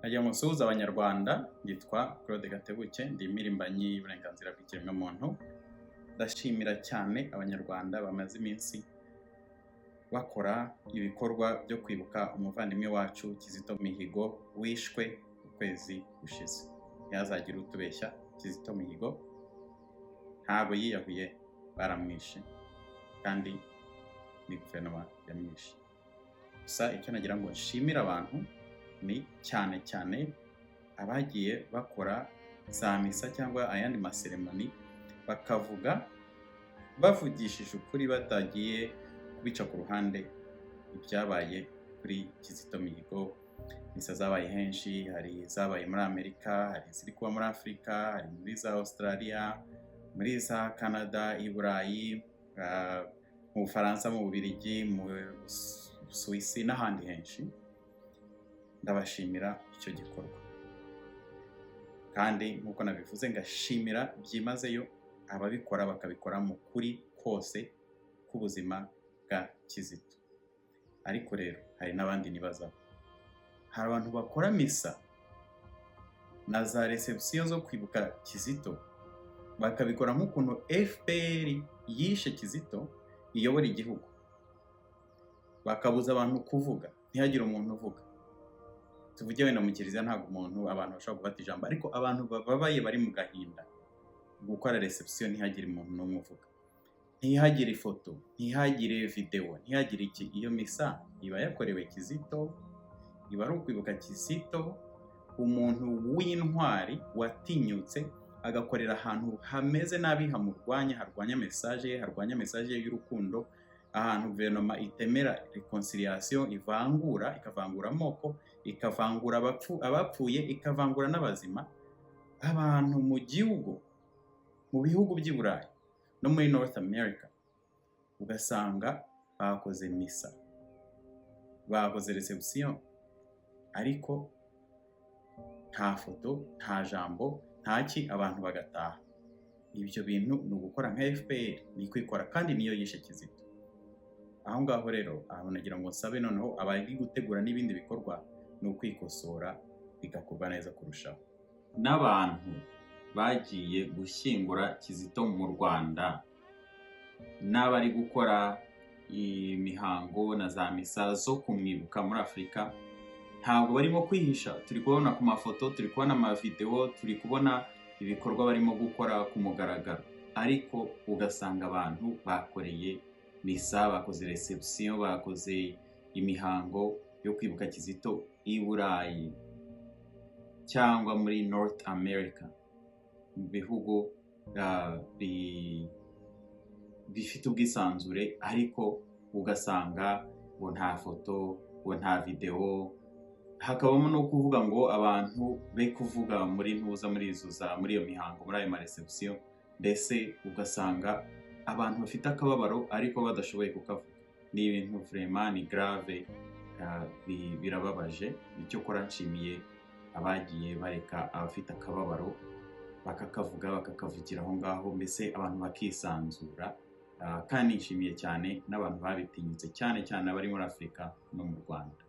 Nagira ngo nsuhuze abanyarwanda, yitwa Claude Gatebuke, ndi impirimbanyi y'uburenganzira bw'ikiremwamuntu. Ndashimira cyane abanyarwanda bamaze iminsi bakora ibikorwa byo kwibuka umuvandimwe wacu Kizito Mihigo wishwe ukwezi gushize. Ntihazagire utubeshya, Kizito Mihigo ntabwo yiyahuye, baramwishe kandi ni guverinoma yamwishe. Gusa icyo nagira ngo nshimire abantu ni cyane abagiye bakora za misa cyangwa ayandi maseremoni, bakavuga bavugishije ukuri, batagiye kubica ku ruhande ibyabaye kuri Kizito Mihigo. Misa zabaye henshi, hari zabaye muri Amerika, hari ziri kuba muri Afurika, hari muri za Australia, muri za Canada, i Burayi, mu Bufaransa, mu Bubiligi, mu Suwisi n'ahandi henshi. Ndabashimira icyo gikorwa, kandi nk'uko nabivuze ngashimira byimazeyo ababikora bakabikora mu kuri kose k'ubuzima bwa Kizito. Ariko rero hari n'abandi nibazaho, hari abantu bakora misa na za reception zo kwibuka Kizito bakabikora nk'ukuntu FPR yishe Kizito iyobora igihugu, bakabuza abantu kuvuga, ntihagire umuntu uvuga. Tuvuge wenda mu kiliziya ntabwo abantu bashobora gufata ijambo, ariko abantu bababaye bari mu gahinda, gukora reception ntihagire umuntu n'umwe uvuga, ntihagire ifoto, ntihagire video, ntihagire iki. Iyo misa iba yakorewe Kizito, iba ari ukwibuka Kizito, umuntu w'intwari watinyutse agakorera ahantu hameze nabi, harwanya message ye, harwanya message y'urukundo, ahantu guverinoma itemera reconciliation, ikavangura amoko, ikavangura abapfuye, ikavangura n'abazima. Abantu mu bihugu by'i Burayi no muri North America ugasanga bakoze misa, bakoze reception, ariko nta foto, nta jambo, ntaki, abantu bagataha. Ibyo bintu ni ugukora nka FPR, ni kwikora, kandi niyo yishe Kizito. Aho ngaho rero nagira ngo nsabe noneho abari gutegura n'ibindi bikorwa ni ukwikosora, bigakorwa neza kurushaho. N'abantu bagiye gushyingura Kizito mu Rwanda, n'abari gukora imihango na za misa zo kumwibuka muri Afurika, ntabwo barimo kwihisha. Turi kubona ku mafoto, turi kubona amavideo, turi kubona ibikorwa barimo gukora ku mugaragaro, ariko ugasanga abantu bakoreye misa, bakoze reception, bakoze imihango yo kwibuka Kizito i Burayi cyangwa muri North America, mu bihugu bifite ubwisanzure, ariko ugasanga ngo nta foto, ngo nta video. Hakabamo no kuvuga ngo abantu be kuvuga muri iyo mihango, muri ayo reception. Mbese ugasanga abantu bafite akababaro ariko badashoboye kukavuga. Ni ibintu vraiment ni grave, birababaje. Icyo kora nshimiye abagiye bareka abafite akababaro bakakavuga, bakakavugira aho ngaho, mbese abantu bakisanzura. Kandi nshimiye cyane n'abantu babitinyutse, cyane abari muri Afurika no mu Rwanda.